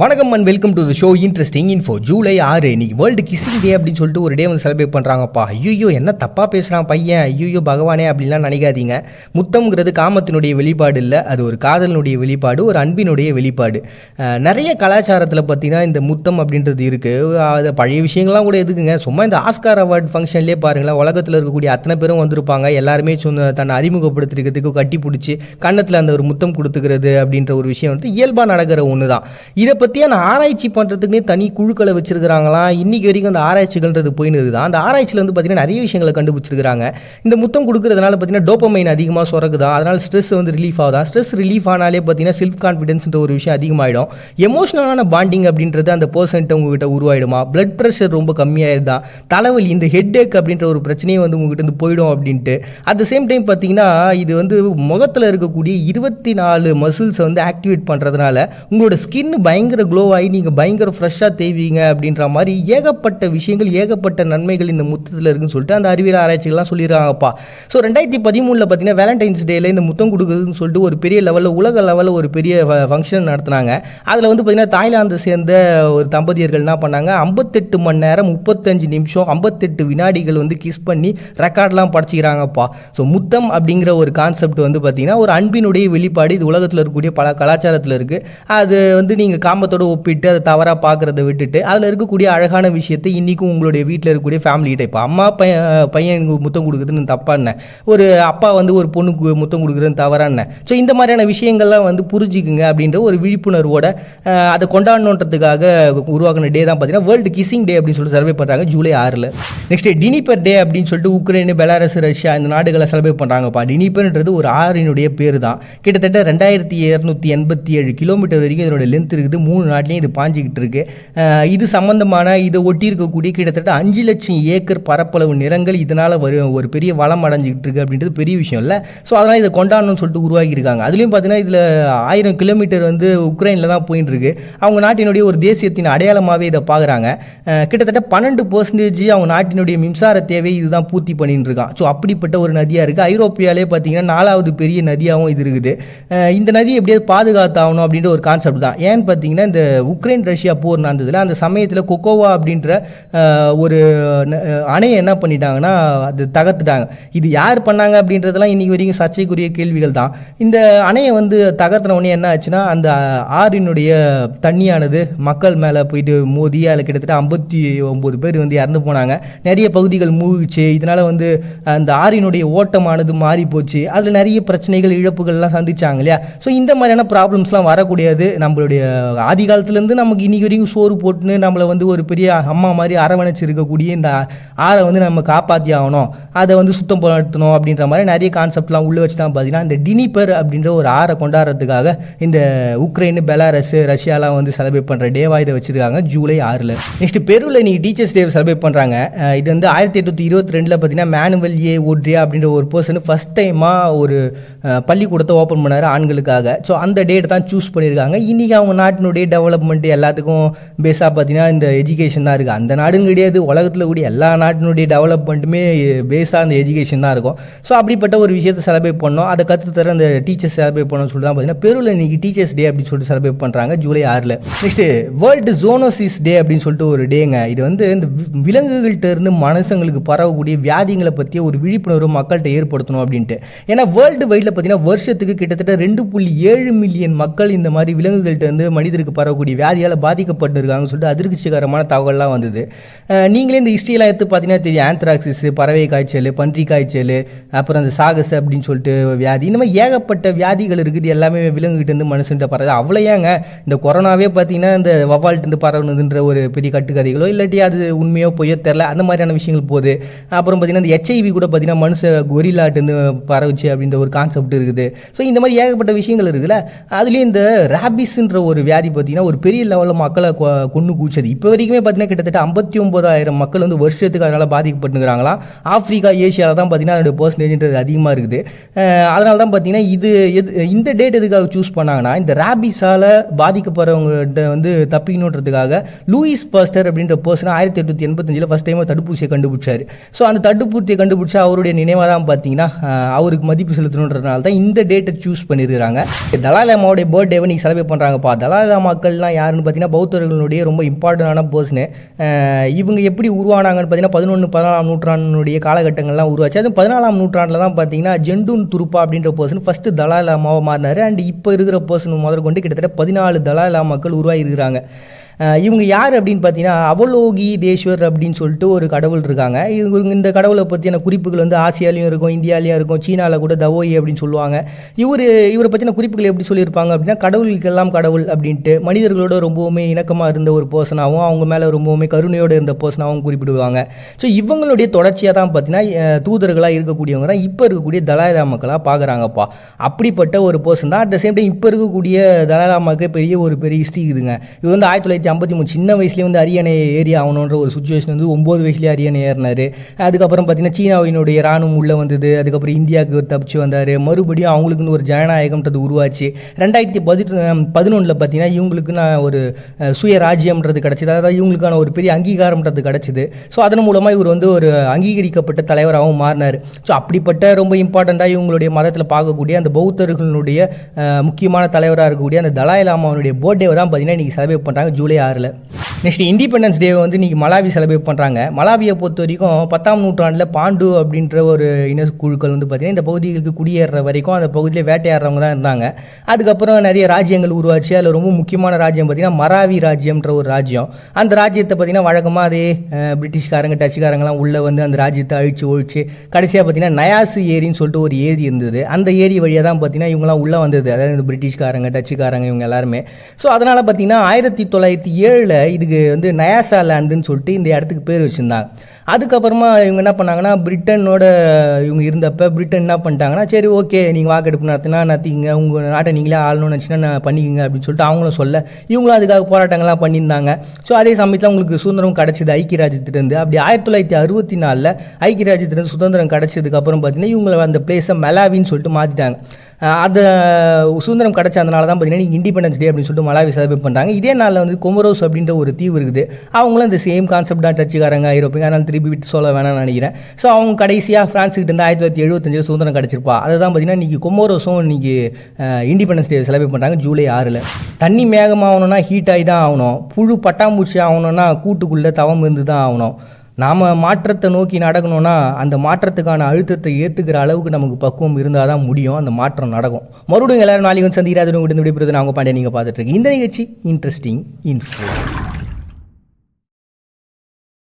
வணக்கம் and welcome to the show interesting info. July 6 இன்னைக்கு world kissing டே அப்படின்னு சொல்லிட்டு ஒரு டே வந்து செலிப்ரேட் பண்ணுறாங்கப்பா. ஐயோ என்ன தப்பாக பேசுகிறான் பையன், ஐயோ பகவானே அப்படின்லாம் நினைக்காதீங்க. முத்தம்ங்கிறது காமத்தினுடைய வெளிப்பாடு இல்லை, அது ஒரு காதலினுடைய வெளிப்பாடு, ஒரு அன்பினுடைய வெளிப்பாடு. நிறைய கலாச்சாரத்தில் பார்த்தீங்கன்னா இந்த முத்தம் அப்படின்றது இருக்குது. அது பழைய விஷயங்கள்லாம் கூட எதுக்குங்க, சும்மா இந்த ஆஸ்கார் அவார்டு ஃபங்க்ஷன்லேயே பாருங்களேன், உலகத்தில் இருக்கக்கூடிய அத்தனை பேரும் வந்திருப்பாங்க. எல்லாருமே தன்னை அறிமுகப்படுத்திருக்கிறதுக்கு கட்டி பிடிச்சி கன்னத்தில் அந்த ஒரு முத்தம் கொடுத்துக்கிறது அப்படின்ற ஒரு விஷயம் வந்து இயல்பாக நடக்கிற ஒன்று தான். இதை பற்றியான ஆராய்ச்சி பண்ணுறதுக்குனே தனி குழுக்களை வச்சிருக்கிறாங்களாம். இன்றைக்கி வரைக்கும் அந்த ஆராய்ச்சிகள்ன்றது போயின்னு இருக்குது. அந்த ஆராய்ச்சியில் வந்து பார்த்திங்கன்னா நிறைய விஷயங்களை கண்டுபிடிச்சிருக்கிறாங்க. இந்த முத்தம் கொடுக்குறதுனால பார்த்திங்கன்னா டோபமைன் அதிகமாக சுரக்குதா, அதனால் ஸ்ட்ரெஸ் வந்து ரிலீஃப் ஆகுதா. ஸ்ட்ரெஸ் ரிலீஃப் ஆனாலே பார்த்திங்கன்னா செல்ஃப் கான்ஃபிடென்ஸ்ன்ற ஒரு விஷயம் அதிகமாகிடும். எமோஷனலான பாண்டிங் அப்படின்றது அந்த பர்சன்ட்டு உங்ககிட்ட உருவாயிடுமா. பிளட் ப்ரெஷர் ரொம்ப கம்மியாயிருதா, தலைவலி இந்த ஹெட் ஏக் அப்படின்ற ஒரு பிரச்சனையே வந்து உங்ககிட்ட வந்து போயிடும் அப்படின்ட்டு. அட் த சேம் டைம் பார்த்திங்கன்னா இது வந்து முகத்தில் இருக்கக்கூடிய 24 மசில்ஸை வந்து ஆக்டிவேட் பண்ணுறதுனால உங்களோட ஸ்கின் பயங்கர க்ளோ ஆகி நீங்கள் பயங்கர ஃப்ரெஷ்ஷாக தேய்வீங்க அப்படின்ற மாதிரி ஏகப்பட்ட விஷயங்கள், ஏகப்பட்ட நன்மைகள் இந்த முத்தத்தில் இருக்குன்னு சொல்லிட்டு அந்த அறிவியல் ஆராய்ச்சிகள்லாம் சொல்லிடுறாங்கப்பா. ஸோ 2013 பார்த்தீங்கன்னா வேலண்டைன்ஸ் டேயில் இந்த முத்தம் கொடுக்குறதுன்னு சொல்லிட்டு ஒரு பெரிய லெவலில், உலக லெவலில் ஒரு பெரிய ஃபங்க்ஷன் நடத்தினாங்க. அதில் வந்து பார்த்திங்கன்னா தாய்லாந்து சேர்ந்த ஒரு தம்பதியர்கள் என்ன பண்ணாங்க, 58 மணி நேரம் 35 நிமிஷம் 58 வினாடிகள் வந்து கிஸ் பண்ணி ரெக்கார்ட்லாம் படைச்சிக்கிறாங்கப்பா. ஸோ முத்தம் அப்படிங்கிற ஒரு கான்செப்ட் வந்து பார்த்திங்கன்னா ஒரு அன்பினுடைய வெளிப்பாடு. இது உலகத்தில் இருக்கக்கூடிய பல கலாச்சாரத்தில் இருக்குது. அது வந்து நீங்கள் காமத்தோடு ஒப்பிட்டு அதை தவறாக பார்க்குறத விட்டுட்டு அதில் இருக்கக்கூடிய அழகான விஷயத்தை இன்றைக்கும் உங்களுடைய வீட்டில் இருக்கக்கூடிய ஃபேமிலிகிட்ட, இப்போ அம்மா பையனுக்கு முத்தம் கொடுக்குறதுன்னு தப்பான, ஒரு அப்பா வந்து ஒரு பொண்ணுக்கு முத்தம் கொடுக்குறதுன்னு தவறான. ஸோ இந்த மாதிரியான விஷயங்கள்லாம் வந்து புரிஞ்சுக்குங்க அப்படின்ற ஒரு விழிப்புணர்வோட அதை கொண்டாடணுன்றதுக்காக உருவாக்கின டே தான் பார்த்தீங்கன்னா வேர்ல்டு கிஸ்ஸிங் டே அப்படின்னு சொல்லிட்டு செலிப்ரேட் பண்ணுறாங்க ஜூலை 6. நெக்ஸ்ட் டினிப்பர் டே அப்படின்னு சொல்லிட்டு உக்ரைன், பெலாரஸ், ரஷ்யா இந்த நாடுகளை செலிப்ரேட் பண்ணுறாங்கப்பா. டினிப்பர்ன்றது ஒரு ஆறினுடைய பேர் தான். கிட்டத்தட்ட 2287 கிலோமீட்டர் வரைக்கும் இதனோட லென்த் இருக்குது. 3 நாட்டிலையும் இது பாஞ்சிக்கிட்டு இருக்கு. இது சம்பந்தமான இதை ஒட்டி இருக்கக்கூடிய கிட்டத்தட்ட 5 லட்சம் ஏக்கர் பரப்பளவு நிலங்கள் இதனால் ஒரு பெரிய வளம் அடைஞ்சிக்கிட்டு இருக்கு அப்படின்றது பெரிய விஷயம் இல்லை. ஸோ அதனால் இதை கொண்டாடணும்னு சொல்லிட்டு உருவாக்கியிருக்காங்க. அதுலேயும் பார்த்தீங்கன்னா இதில் 1000 கிலோமீட்டர் வந்து உக்ரைனில் தான் போயின்னு இருக்கு. அவங்க நாட்டினுடைய ஒரு தேசியத்தின் அடையாளமாகவே இதை பார்க்குறாங்க. கிட்டத்தட்ட 12% அவங்க நாட்டினுடைய மின்சார தேவை இதுதான் பூர்த்தி பண்ணிட்டு இருக்கான். ஸோ அப்படிப்பட்ட ஒரு நதியாக இருக்குது. ஐரோப்பியாலே பார்த்தீங்கன்னா 4வது பெரிய நதியாகவும் இது இருக்குது. இந்த நதியை எப்படியாவது பாதுகாத்தாகணும் அப்படின்ற ஒரு கான்செப்ட் தான். ஏன்னு பார்த்தீங்கன்னா இந்த உக்ரைன் ரஷ்யா போர் நடந்ததில் அந்த சமயத்தில் கொக்கோவா அப்படின்ற ஒரு அணையை என்ன பண்ணிட்டாங்கன்னா அது தகர்த்துட்டாங்க. இது யார் பண்ணாங்க அப்படின்றதெல்லாம் இன்றைக்கி வரைக்கும் சர்ச்சைக்குரிய கேள்விகள் தான். இந்த அணையை வந்து தகர்த்தின உடனே என்ன ஆச்சுன்னா அந்த ஆறினுடைய தண்ணியானது மக்கள் மேலே போயிட்டு மோதி அதில் கிட்டத்தட்ட 59 பேர் வந்து இறந்து போனாங்க. நிறைய பகுதிகள் மூழ்கிச்சு. இதனால் வந்து அந்த ஆறினுடைய ஓட்டமானது மாறி போச்சு. அதில் நிறைய பிரச்சனைகள், இழப்புகள்லாம் சந்திச்சாங்க இல்லையா. ஸோ இந்த மாதிரியான ப்ராப்ளம்ஸ்லாம் வரக்கூடியது. நம்மளுடைய ஆதி காலத்துலேருந்து நமக்கு இன்றைக்கி வரைக்கும் சோறு போட்டுன்னு நம்மளை வந்து ஒரு பெரிய அம்மா மாதிரி அரவணைச்சு இருக்கக்கூடிய இந்த ஆறை வந்து நம்ம காப்பாற்றி ஆகணும், அதை வந்து சுத்தம் படுத்தணும் அப்படின்ற மாதிரி நிறைய கான்செப்ட்லாம் உள்ளே வச்சு தான் பார்த்தீங்கன்னா இந்த டினிப்பர் அப்படின்ற ஒரு ஆறை கொண்டாடுறதுக்காக இந்த உக்ரைன், பெலாரஸ், ரஷ்யாலாம் வந்து செலிப்ரேட் பண்ணுற டேவாக இதை வச்சுருக்காங்க ஜூலை 6. நெக்ஸ்ட் பெருவில் இன்றைக்கி டீச்சர்ஸ் டே செலிப்ரேட் பண்ணுறாங்க. இது வந்து 1822 பார்த்தீங்கன்னா மேனுவல் ஏ ஓட்ரியா அப்படின்ற ஒரு பர்சன் ஃபஸ்ட் டைமாக ஒரு பள்ளிக்கூடத்தை ஓப்பன் பண்ணார் ஆண்களுக்காக. ஸோ அந்த டேட் தான் சூஸ் பண்ணியிருக்காங்க. இன்றைக்கி அவங்க நாட்டினுடைய டெவலப்மெண்ட் எல்லாத்துக்கும் பேஸாக பார்த்தீங்கன்னா இந்த எஜுகேஷன் தான் இருக்குது. அந்த நாடுன்னு கிடையாது, உலகத்தில் கூடிய எல்லா நாட்டினுடைய டெவலப்மெண்ட்டுமே பேஸாக அந்த எஜுகேஷன் தான் இருக்கும். ஸோ அப்படிப்பட்ட ஒரு விஷயத்தை செலிப்ரேட் பண்ணோம், அதை கற்றுத்தர அந்த டீச்சர்ஸ் செலிப்ரேட் பண்ணணும்னு சொல்லிட்டு தான் பார்த்தீங்கன்னா பெருவில் இன்றைக்கி டீச்சர்ஸ் டே அப்படின்னு சொல்லிட்டு செலிப்ரேட் பண்ணுறாங்க ஜூலை 6. நெக்ஸ்ட்டு வேர்ல்டு ஜோனோசிஸ் டே அப்படின்னு சொல்லிட்டு ஒரு டேங்க. இது வந்து இந்த விலங்குகள்கிட்ட இருந்து மனுஷங்களுக்கு பரவக்கூடிய வியாதிகளை பற்றிய ஒரு விழிப்புணர்வு மக்கள்கிட்ட ஏற்படுத்தணும் அப்படின்ட்டு. ஏன்னா வேர்ல்டு வைடில் பார்த்தீங்கன்னா வருஷத்துக்கு கிட்டத்தட்ட 2.7 மில்லியன் மக்கள் இந்த மாதிரி விலங்குகள்கிட்ட இருந்து மனிதருக்கு பரவக்கூடிய வியாதியால் பாதிக்கப்பட்டு இருக்காங்கன்னு சொல்லிட்டு அதிர்ச்சிகரமான தகவல்லாம் வந்தது. நீங்களே இந்த ஹிஸ்ட்ரியெலாம் எடுத்து பார்த்தீங்கன்னா தெரியும். ஆந்த்ராக்சிஸ், பறவை காய்ச்சல், பன்றி காய்ச்சல், அப்புறம் அந்த சாகஸ் அப்படின்னு சொல்லிட்டு வியாதி, இந்த மாதிரி ஏகப்பட்ட வியாதிகள் இருக்குது. எல்லாமே விலங்குகிட்டேருந்து மனுஷன்கிட்ட பரவுது. அவ்வளோ ஏங்க இந்த கொரோனாவே பார்த்தீங்கன்னா இந்த வவால்ட்டு பரவுனதுன்ற ஒரு பெரிய கட்டுக்கதைகளோ இல்லாட்டி அது உண்மையோ பொய்யோ தெரில, அந்த மாதிரியான விஷயங்கள் போகுது. அப்புறம் பார்த்தீங்கன்னா இந்த HIV கூட பார்த்தீங்கன்னா மனுஷ கொரில்லாட்டு பரவுச்சு அப்படின்ற ஒரு கான்செப்ட் இருக்குது. ஸோ இந்த மாதிரி ஏகப்பட்ட விஷயங்கள் இருக்குல்ல. அதுலேயும் இந்த ரேபிஸ்ன்ற ஒரு வியாதி பார்த்தீங்கன்னா ஒரு பெரிய லெவலில் மக்களை கொண்டு கூச்சது. இப்போ வரைக்குமே பார்த்தீங்கன்னா கிட்டத்தட்ட 59,000 மக்கள் வந்து வருஷத்துக்கு அதனால் பாதிக்கப்பட்டுங்கிறாங்களாம். ஆப்பிரிக்கா, ஏஷியாவில் தான் பார்த்தீங்கன்னா அதோட பர்சன்டேஜ்ன்றது அதிகமாக இருக்குது. அதனால தான் பார்த்தீங்கன்னா இந்த டேட் எதுக்காக சூஸ் பண்ணாங்கன்னா, இந்த ரேபிஸால் பாதிக்கப்படுறவங்கள்ட்ட வந்து தப்பிக்கணுன்றதுக்காக லூயிஸ் பாஸ்டர் அப்படின்ற பர்சன் 1885 ஃபஸ்ட் டைமாக தடுப்பூசியை கண்டுபிடிச்சார். ஸோ அந்த தடுப்பூசியை கண்டுபிடிச்சா அவருடைய நினைவாக தான் பார்த்தீங்கன்னா அவருக்கு மதிப்பு செலுத்தணுன்றதுனால தான் இந்த டேட்டை சூஸ் பண்ணியிருக்கிறாங்க. தலாய் லாமாவுடைய பர்த்டேவை நீங்கள் செலிப்ரேட் பண்ணுறாங்கப்பா. தலாய் லாமாக்கள்லாம் யாருன்னு பார்த்தீங்கன்னா பௌத்தர்களுடைய ரொம்ப இம்பார்ட்டண்டான பர்சனு. இவங்க எப்படி உருவானாங்கன்னு பார்த்தீங்கன்னா 14ஆம் நூற்றாண்டினுடைய காலகட்டங்கள்லாம் உருவாச்சு. அது 14ஆம் நூற்றாண்டில் தான் பார்த்தீங்கன்னா ஜெண்டூன் துருப்பா அப்படின்ற பர்சன் ஃபஸ்ட்டு தலாய் லாமாவை மாறினார். அண்ட் இப்போ இருக்கிற பர்சன் முதல் கொண்டு கிட்டத்தட்ட 14 தலாய் லாமாக்கள் உருவாகி இருக்கிறாங்க. இவங்க யார் அப்படின்னு பார்த்தீங்கன்னா அவலோகி தேஸ்வர் அப்படின்னு சொல்லிட்டு ஒரு கடவுள் இருக்காங்க. இவங்க இந்த கடவுளை பற்றியான குறிப்புகள் வந்து ஆசியாலையும் இருக்கும், இந்தியாலையும் இருக்கும், சீனாவில் கூட தவோயி அப்படின்னு சொல்லுவாங்க. இவரை பற்றின குறிப்புகள் எப்படி சொல்லியிருப்பாங்க அப்படின்னா, கடவுளுக்கெல்லாம் கடவுள் அப்படின்ட்டு, மனிதர்களோட ரொம்பவுமே இணக்கமாக இருந்த ஒரு பர்சனாகவும் அவங்க மேலே ரொம்பவுமே கருணையோடு இருந்த பர்சனாகவும் குறிப்பிடுவாங்க. ஸோ இவங்களுடைய தொடர்ச்சியாக தான் பார்த்தீங்கன்னா தூதர்களாக இருக்கக்கூடியவங்க தான் இப்போ இருக்கக்கூடிய தலாய் லாமாக்களாக பார்க்குறாங்கப்பா. அப்படிப்பட்ட ஒரு பர்சன் தான். அட் த சேம் டைம் இப்போ இருக்கக்கூடிய தலாய் லாமாக்கு பெரிய ஹிஸ்ட்ரி இருக்குதுங்க. இவர் வந்து 1953 சின்ன வயசுலேயே வந்து அரியணை ஏறி ஆகணுன்ற ஒரு சுச்சுவேஷன் வந்து 9 வயசுலேயே அரியணை ஏறினார். அதுக்கப்புறம் பார்த்தீங்கன்னா சீனாவினுடைய ராணுவம் உள்ளே வந்தது. அதுக்கப்புறம் இந்தியாவுக்கு தப்பிச்சு வந்தார். மறுபடியும் அவங்களுக்குன்னு ஒரு ஜனநாயகம்ன்றது உருவாச்சு. 2011 பார்த்தீங்கன்னா இவங்களுக்குன்னு ஒரு சுய ராஜ்யம்ன்றது கிடச்சிது. அதாவது இவங்களுக்கான ஒரு பெரிய அங்கீகாரம்ன்றது கிடச்சிது. ஸோ அதன் மூலமாக இவர் வந்து ஒரு அங்கீகரிக்கப்பட்ட தலைவராகவும் மாறினார். ஸோ அப்படிப்பட்ட ரொம்ப இம்பார்ட்டண்ட்டாக இவங்களுடைய மதத்தில் பார்க்கக்கூடிய அந்த பௌத்தர்களுடைய முக்கியமான தலைவராக இருக்கக்கூடிய அந்த தலாய் லாமாவுடைய பர்த்டேவை தான் பார்த்தீங்கன்னா இன்றைக்கி செலிப்ரேட் பண்ணுறாங்க ஜூலை 6. நெக்ஸ்ட் இண்டிபெண்டன்ஸ் டே வந்து இன்றைக்கி மலாவி செலிப்ரேட் பண்ணுறாங்க. மலாவியை பொறுத்த வரைக்கும் 10ஆம் நூற்றாண்டில் பாண்டு அப்படின்ற ஒரு இனக்குழுக்கள் வந்து பார்த்திங்கன்னா இந்த பகுதிகளுக்கு குடியேற வரைக்கும் அந்த பகுதியில் வேட்டையாடுறவங்க தான் இருந்தாங்க. அதுக்கப்புறம் நிறைய ராஜ்யங்கள் உருவாச்சு. அதில் ரொம்ப முக்கியமான ராஜ்யம் பார்த்திங்கன்னா மராவி ராஜ்யம்ன்ற ஒரு ராஜ்யம். அந்த ராஜ்யத்தை பார்த்திங்கன்னா வழக்கமாக அதே பிரிட்டிஷ்காரங்க டச்சுக்காரங்களாம் உள்ளே வந்து அந்த ராஜ்யத்தை அழிச்சு ஒழிச்சு கடைசியாக பார்த்திங்கன்னா நயாசு ஏரின்னு சொல்லிட்டு ஒரு ஏரி இருந்தது. அந்த ஏரி வழியாக தான் பார்த்திங்கன்னா இவங்களாம் உள்ளே வந்தது. அதாவது இந்த பிரிட்டிஷ்காரங்க டச்சுக்காரங்க இவங்க எல்லாருமே. ஸோ அதனால் பார்த்திங்கன்னா 1907 இதுக்கு வந்து நயாசா லேண்டுன்னு சொல்லிட்டு இந்த இடத்துக்கு பேர் வச்சுருந்தாங்க. அதுக்கப்புறமா இவங்க என்ன பண்ணாங்கன்னா பிரிட்டனோட இவங்க இருந்தப்போ பிரிட்டன் என்ன பண்ணிட்டாங்கன்னா, சரி ஓகே நீங்கள் வாக்கெடுப்பு நடத்திங்க, உங்கள் நாட்டை நீங்களே ஆளணும்னு நினச்சின்னா நான் பண்ணிக்கங்க அப்படின்னு சொல்லிட்டு அவங்களும் சொல்ல இவங்களும் அதுக்காக போராட்டங்கள்லாம் பண்ணியிருந்தாங்க. ஸோ அதே சமயத்தில் அவங்களுக்கு சுதந்திரம் கிடச்சிது ஐக்கிய ராஜ்யத்திலேருந்து. அப்படி 1964 ஐக்கிய ராஜ்யத்திலேருந்து சுதந்திரம் கிடச்சதுக்கப்புறம் பார்த்தீங்கன்னா இவங்களை அந்த பிளேஸை மலாவின்னு சொல்லிட்டு மாற்றிட்டாங்க. அது சுதந்திரம் கிடச்ச அதனால தான் பார்த்தீங்கன்னா இண்டிபெண்டன்ஸ் டே அப்படின்னு சொல்லிட்டு மலாவி செலிப்ரேட் பண்ணுறாங்க. இதே நாளில் வந்து கொமரோஸ் அப்படின்ற ஒரு தீவு இருக்குது. அவங்களும் இந்த சேம் கான்செப்ட் தான் டச்சுக்காரங்க ஐரோப்பியங்க. அதனால் திருப்பி விட்டு சொல்ல வேணாம்னு நினைக்கிறேன். ஸோ அவங்க கடைசியாக ஃப்ரான்ஸுக்கிட்ட இருந்து 1975 சுதந்திரம் கிடச்சிருப்பா. அதை தான் பார்த்தீங்கன்னா இன்றைக்கி கொமரோஸும் இன்றைக்கி இண்டிபெண்டன்ஸ் டே செலிப்ரேட் பண்ணுறாங்க ஜூலை 6. தண்ணி மேகமாகணும்னா ஹீட் ஆகி தான் ஆகணும். புழு பட்டாம்பூச்சி ஆகணும்னா கூட்டுக்குள்ளே தவம் இருந்து தான் ஆகணும். நாம் மாற்றத்தை நோக்கி நடக்கணும்னா அந்த மாற்றத்துக்கான அழுத்தத்தை ஏற்றுக்கிற அளவுக்கு நமக்கு பக்குவம் இருந்தால் தான் முடியும். அந்த மாற்றம் நடக்கும். மறுபடியும் எல்லாரும் நாளைக்கு வந்து சந்திக்கிறாரு விடுபடுறது. நான் உங்கள் பாண்டிய நீங்கள் பார்த்துட்டு இருக்கீங்க. இந்த நிகழ்ச்சி இன்ட்ரெஸ்டிங் இன்ஃபோ.